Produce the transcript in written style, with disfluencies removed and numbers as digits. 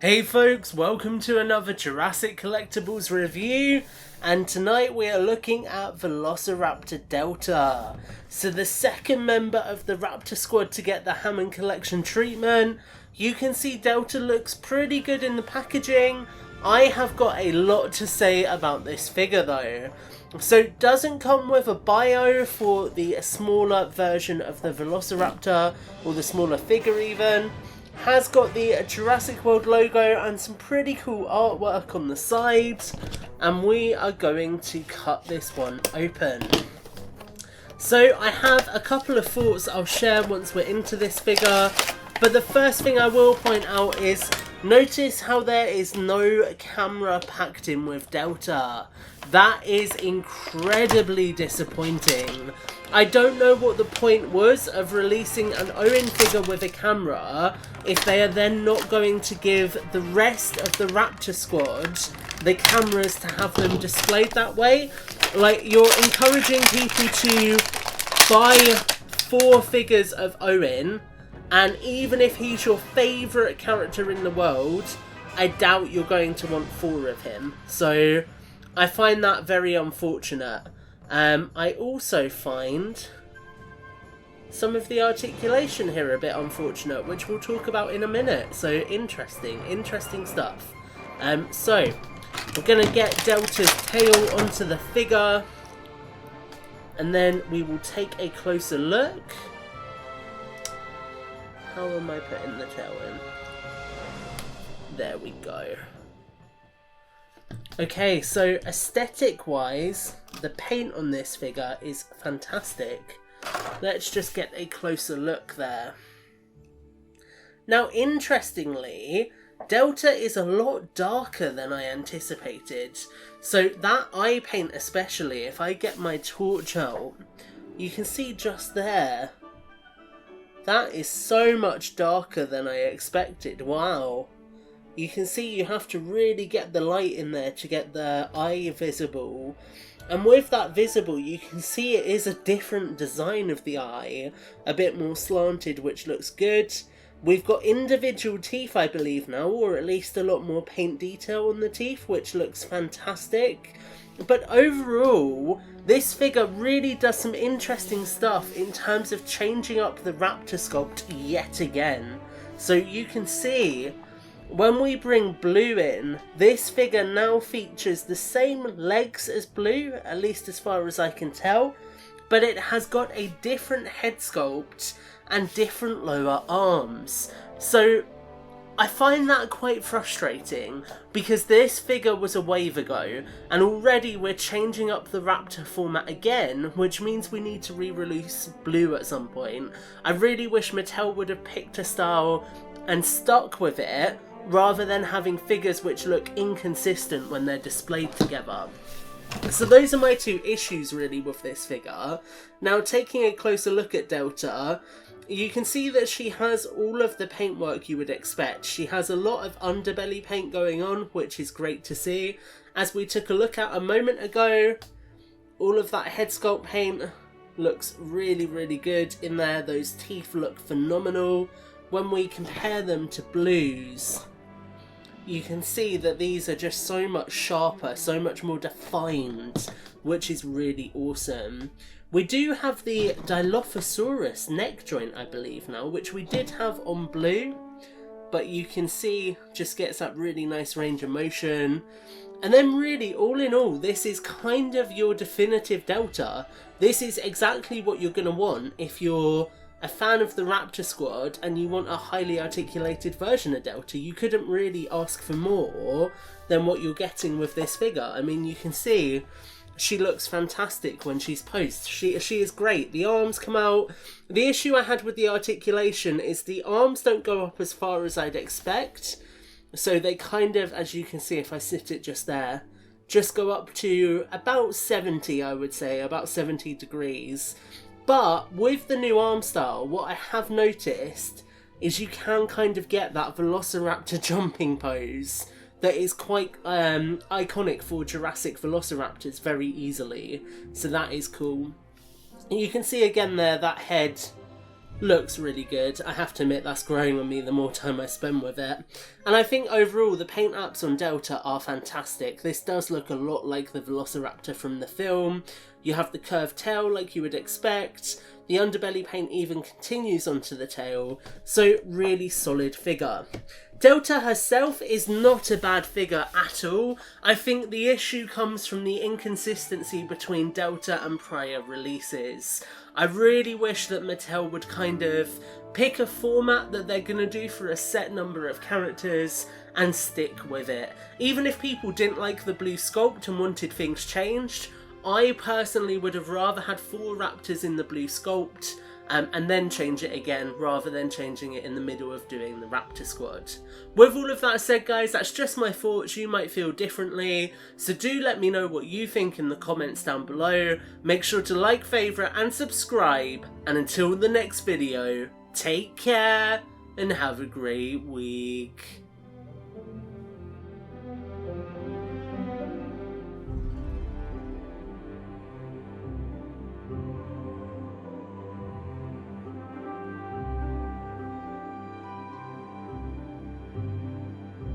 Hey folks, welcome to another Jurassic Collectibles review, and tonight we are looking at Velociraptor Delta. So the second member of the Raptor Squad to get the Hammond Collection treatment. You can see Delta looks pretty good in the packaging. I have got a lot to say about this figure though. So it doesn't come with a bio for the smaller version of the Velociraptor, or the smaller figure even. Has got the Jurassic World logo and some pretty cool artwork on the sides, and we are going to cut this one open. So I have a couple of thoughts I'll share once we're into this figure, but the first thing I will point out is notice how there is no camera packed in with Delta. That is incredibly disappointing. I don't know what the point was of releasing an Owen figure with a camera if they are then not going to give the rest of the Raptor Squad the cameras to have them displayed that way. Like, you're encouraging people to buy 4 figures of Owen, and even if he's your favourite character in the world, I doubt you're going to want 4 of him. So I find that very unfortunate. I also find some of the articulation here a bit unfortunate, which we'll talk about in a minute. So interesting stuff. So we're going to get Delta's tail onto the figure, and then we will take a closer look. How am I putting the tail in? There we go. Okay, so aesthetic wise, the paint on this figure is fantastic. Let's just get a closer look there. Now, interestingly, Delta is a lot darker than I anticipated. So that eye paint especially, if I get my torch out, you can see just there. That is so much darker than I expected. Wow. You can see you have to really get the light in there to get the eye visible. And with that visible, you can see it is a different design of the eye. A bit more slanted, which looks good. We've got individual teeth, I believe now, or at least a lot more paint detail on the teeth, which looks fantastic. But overall, this figure really does some interesting stuff in terms of changing up the Raptor sculpt yet again. So you can see, when we bring Blue in, this figure now features the same legs as Blue, at least as far as I can tell, but it has got a different head sculpt and different lower arms. So I find that quite frustrating, because this figure was a wave ago, and already we're changing up the Raptor format again, which means we need to re-release Blue at some point. I really wish Mattel would have picked a style and stuck with it, rather than having figures which look inconsistent when they're displayed together. So those are my 2 issues really with this figure. Now, taking a closer look at Delta, you can see that she has all of the paintwork you would expect. She has a lot of underbelly paint going on, which is great to see. As we took a look at a moment ago, all of that head sculpt paint looks really, really good in there. Those teeth look phenomenal. When we compare them to Blue's, you can see that these are just so much sharper, so much more defined, which is really awesome. We do have the Dilophosaurus neck joint, I believe now, which we did have on Blue, but you can see just gets that really nice range of motion. And then really, all in all, this is kind of your definitive Delta. This is exactly what you're going to want if you're a fan of the Raptor Squad and you want a highly articulated version of Delta. You couldn't really ask for more than what you're getting with this figure. I mean, you can see she looks fantastic when she's posed. She is great. The arms come out. The issue I had with the articulation is the arms don't go up as far as I'd expect. So they kind of, as you can see if I sit it just there, just go up to about 70, I would say, about 70 degrees. But with the new arm style, what I have noticed is you can kind of get that Velociraptor jumping pose that is quite iconic for Jurassic Velociraptors very easily. So that is cool. You can see again there that head looks really good. I have to admit that's growing on me the more time I spend with it. And I think overall the paint apps on Delta are fantastic. This does look a lot like the Velociraptor from the film. You have the curved tail like you would expect. The underbelly paint even continues onto the tail, so really solid figure. Delta herself is not a bad figure at all. I think the issue comes from the inconsistency between Delta and prior releases. I really wish that Mattel would kind of pick a format that they're going to do for a set number of characters and stick with it. Even if people didn't like the blue sculpt and wanted things changed, I personally would have rather had 4 raptors in the blue sculpt and then change it again, rather than changing it in the middle of doing the Raptor Squad. With all of that said, guys, that's just my thoughts. You might feel differently, so do let me know what you think in the comments down below. Make sure to like, favourite and subscribe, and until the next video, take care and have a great week.